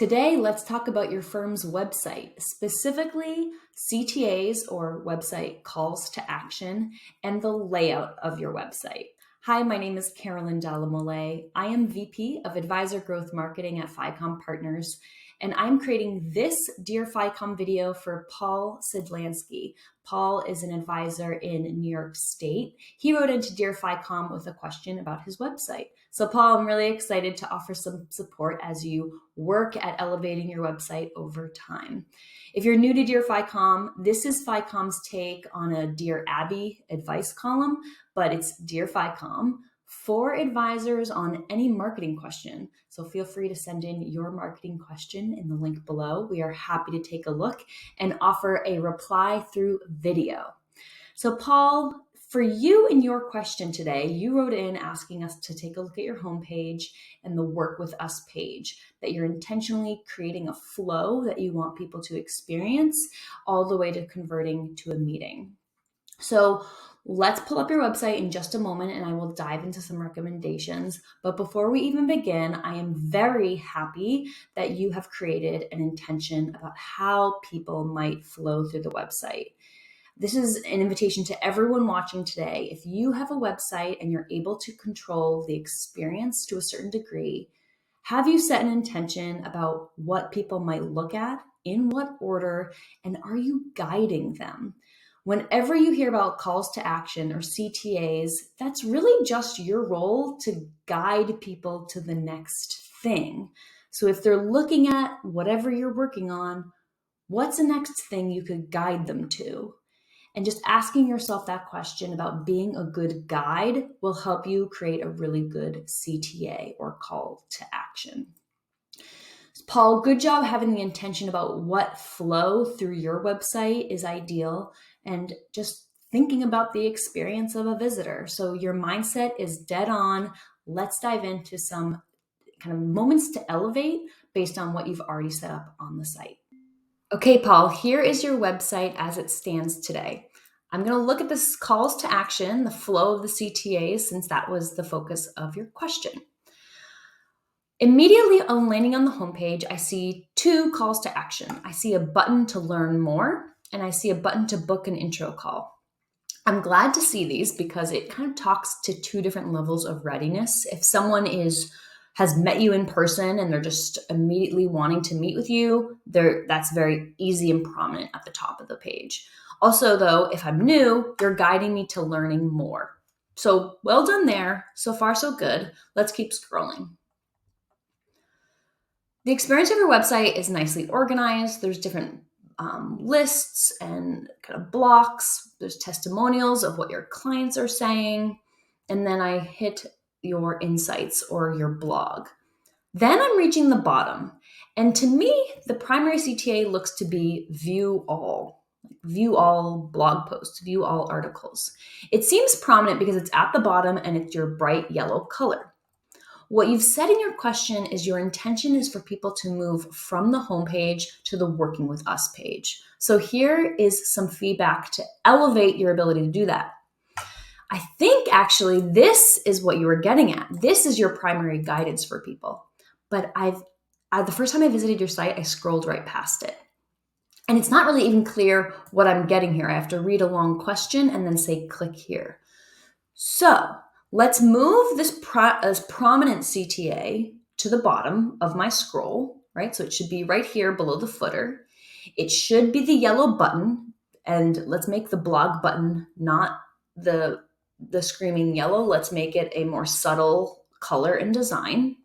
Today, let's talk about your firm's website, specifically CTAs or website calls to action and the layout of your website. Hi, my name is Carolyn Dalamole. I am VP of Advisor Growth Marketing at FiComm Partners, and I'm creating this Dear FiComm video for Paul Sidlansky. Paul is an advisor in New York State. He wrote into Dear FiComm with a question about his website. So Paul, I'm really excited to offer some support as you work at elevating your website over time. If you're new to Dear FiComm, this is FiComm's take on a Dear Abby advice column, but it's Dear FiComm for advisors on any marketing question. So feel free to send in your marketing question in the link below. We are happy to take a look and offer a reply through video. So Paul, for you and your question today, you wrote in asking us to take a look at your homepage and the Work With Us page, that you're intentionally creating a flow that you want people to experience all the way to converting to a meeting. So let's pull up your website in just a moment and I will dive into some recommendations. But before we even begin, I am very happy that you have created an intention about how people might flow through the website. This is an invitation to everyone watching today. If you have a website and you're able to control the experience to a certain degree, have you set an intention about what people might look at, in what order, and are you guiding them? Whenever you hear about calls to action or CTAs, that's really just your role to guide people to the next thing. So if they're looking at whatever you're working on, what's the next thing you could guide them to? And just asking yourself that question about being a good guide will help you create a really good CTA or call to action. Paul, good job having the intention about what flow through your website is ideal and just thinking about the experience of a visitor. So your mindset is dead on. Let's dive into some kind of moments to elevate based on what you've already set up on the site. Okay, Paul, here is your website as it stands today. I'm going to look at this calls to action, the flow of the CTAs, since that was the focus of your question. Immediately on landing on the homepage, I see two calls to action. I see a button to learn more, and I see a button to book an intro call. I'm glad to see these because it kind of talks to two different levels of readiness. If someone has met you in person and they're just immediately wanting to meet with you, that's very easy and prominent at the top of the page. Also, though, if I'm new, you're guiding me to learning more. So well done there. So far, so good. Let's keep scrolling. The experience of your website is nicely organized. There's different lists and kind of blocks. There's testimonials of what your clients are saying. And then I hit your insights or your blog. Then I'm reaching the bottom. And to me, the primary CTA looks to be view all blog posts, view all articles. It seems prominent because it's at the bottom and it's your bright yellow color. What you've said in your question is your intention is for people to move from the homepage to the Working With Us page. So here is some feedback to elevate your ability to do that. I think actually this is what you were getting at. This is your primary guidance for people. But the first time I visited your site, I scrolled right past it. And it's not really even clear what I'm getting here. I have to read a long question and then say click here. So let's move this prominent CTA to the bottom of my scroll, right? So it should be right here below the footer. It should be the yellow button. And let's make the blog button not the screaming yellow. Let's make it a more subtle color and design.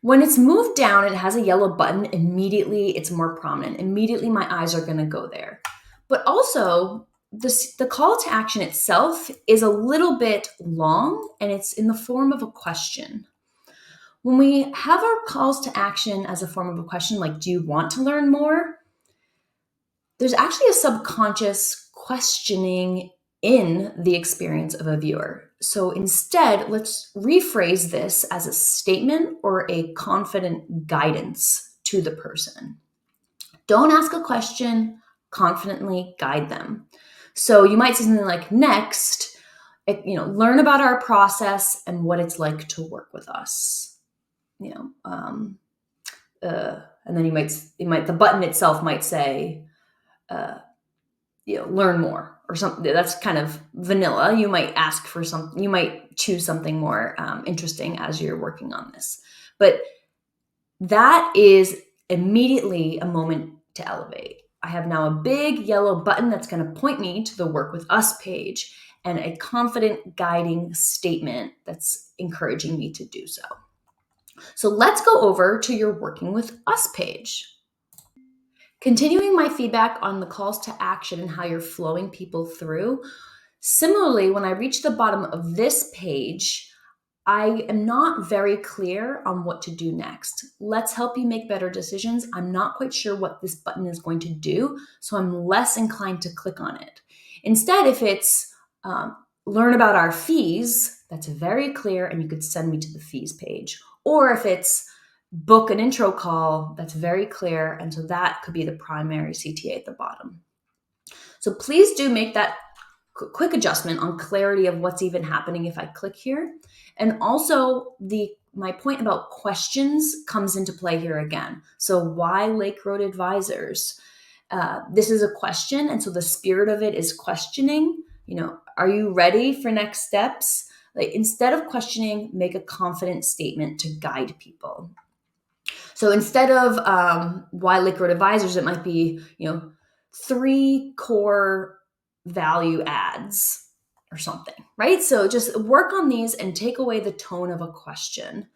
When it's moved down, it has a yellow button. Immediately, it's more prominent. Immediately, my eyes are going to go there. But also, the call to action itself is a little bit long, and it's in the form of a question. When we have our calls to action as a form of a question, like, do you want to learn more? There's actually a subconscious questioning in the experience of a viewer. So instead, let's rephrase this as a statement or a confident guidance to the person. Don't ask a question, confidently guide them. So you might say something like, next, learn about our process and what it's like to work with us. and then the button itself might say, learn more or something. That's kind of vanilla. You might ask for something. You might choose something more interesting as you're working on this. But that is immediately a moment to elevate. I have now a big yellow button that's going to point me to the Work With Us page and a confident guiding statement that's encouraging me to do so. So let's go over to your Working With Us page. Continuing my feedback on the calls to action and how you're flowing people through. Similarly, when I reach the bottom of this page, I am not very clear on what to do next. Let's help you make better decisions. I'm not quite sure what this button is going to do, so I'm less inclined to click on it. Instead, if it's learn about our fees, that's very clear, and you could send me to the fees page. Or if it's book an intro call, that's very clear, and so that could be the primary CTA at the bottom. So please do make that quick adjustment on clarity of what's even happening if I click here. And also my point about questions comes into play here again. So why Lake Road Advisors? This is a question, and so the spirit of it is questioning. Are you ready for next steps? Like, instead of questioning, make a confident statement to guide people. So instead of why Lake Road Advisors, it might be 3 core value adds or something, right? So just work on these and take away the tone of a question.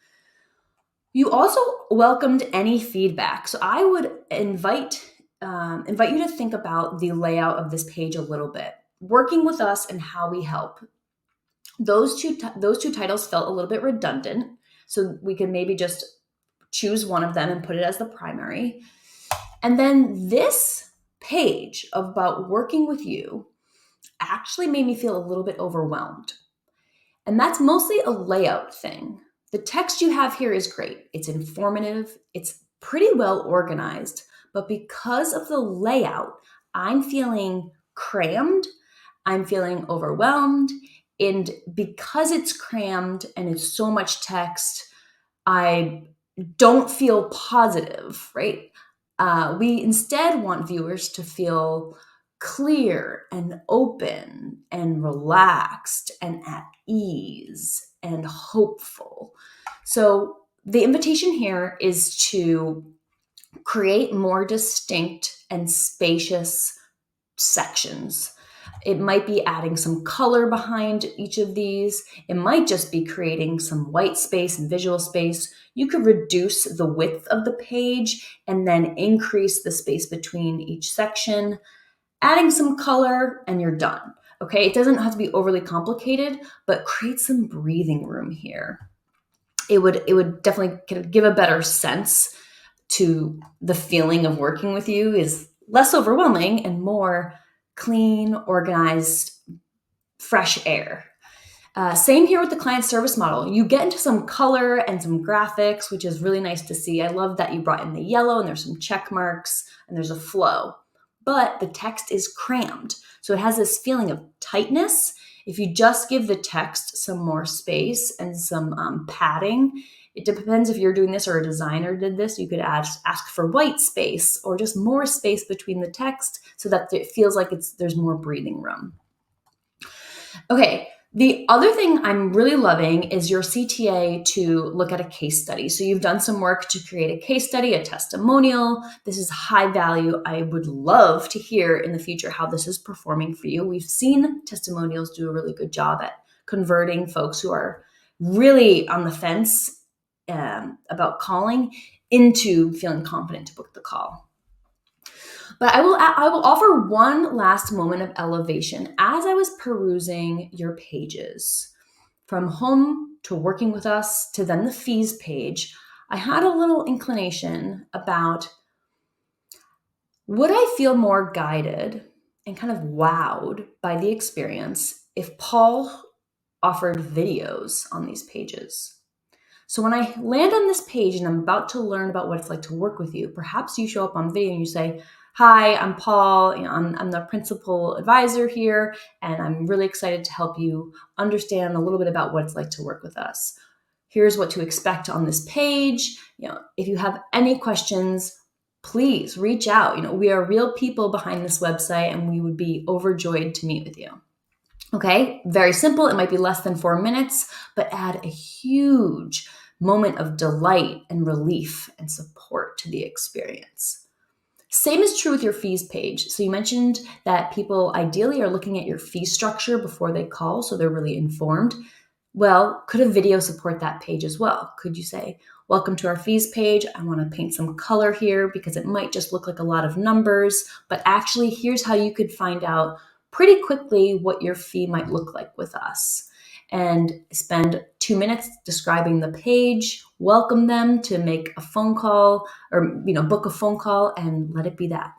You also welcomed any feedback. So I would invite you to think about the layout of this page a little bit. Working with us and how we help. Those two titles felt a little bit redundant. So we could maybe just choose one of them and put it as the primary. And then this page about working with you actually made me feel a little bit overwhelmed. And that's mostly a layout thing. The text you have here is great. It's informative. It's pretty well organized. But because of the layout, I'm feeling crammed. I'm feeling overwhelmed. And because it's crammed and it's so much text, I don't feel positive, right? We instead want viewers to feel clear and open and relaxed and at ease and hopeful. So the invitation here is to create more distinct and spacious sections. It might be adding some color behind each of these. It might just be creating some white space and visual space. You could reduce the width of the page and then increase the space between each section, adding some color, and you're done. Okay, it doesn't have to be overly complicated, but create some breathing room here. It would definitely kind of give a better sense to the feeling of working with you, is less overwhelming and more clean, organized, fresh air. Same here with the client service model. You get into some color and some graphics, which is really nice to see. I love that you brought in the yellow and there's some check marks and there's a flow. But the text is crammed. So it has this feeling of tightness. If you just give the text some more space and some padding, it depends if you're doing this or a designer did this. You could ask for white space or just more space between the text so that it feels like there's more breathing room. Okay, the other thing I'm really loving is your CTA to look at a case study. So you've done some work to create a case study, a testimonial. This is high value. I would love to hear in the future how this is performing for you. We've seen testimonials do a really good job at converting folks who are really on the fence about calling into feeling confident to book the call. But I will offer one last moment of elevation. As I was perusing your pages, from home to working with us to then the fees page, I had a little inclination about, would I feel more guided and kind of wowed by the experience if Paul offered videos on these pages? So when I land on this page and I'm about to learn about what it's like to work with you, perhaps you show up on video and you say, "Hi, I'm Paul. I'm the principal advisor here, and I'm really excited to help you understand a little bit about what it's like to work with us. here's what to expect on this page. If you have any questions, please reach out. We are real people behind this website, and we would be overjoyed to meet with you. Okay, very simple. It might be less than 4 minutes, but add a huge moment of delight and relief and support to the experience. Same is true with your fees page. So you mentioned that people ideally are looking at your fee structure before they call, so they're really informed. Well, could a video support that page as well? Could you say, welcome to our fees page. I want to paint some color here because it might just look like a lot of numbers, but actually here's how you could find out pretty quickly what your fee might look like with us. And spend 2 minutes describing the page, welcome them to make a phone call or book a phone call, and let it be that.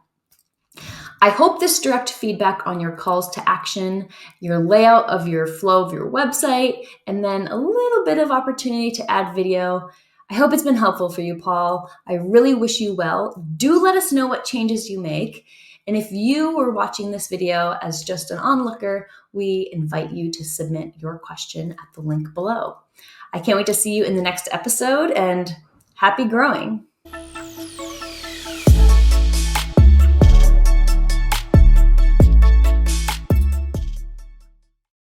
I hope this direct feedback on your calls to action, your layout of your flow of your website, and then a little bit of opportunity to add video. I hope it's been helpful for you, Paul. I really wish you well. Do let us know what changes you make. And if you were watching this video as just an onlooker, we invite you to submit your question at the link below. I can't wait to see you in the next episode, and happy growing.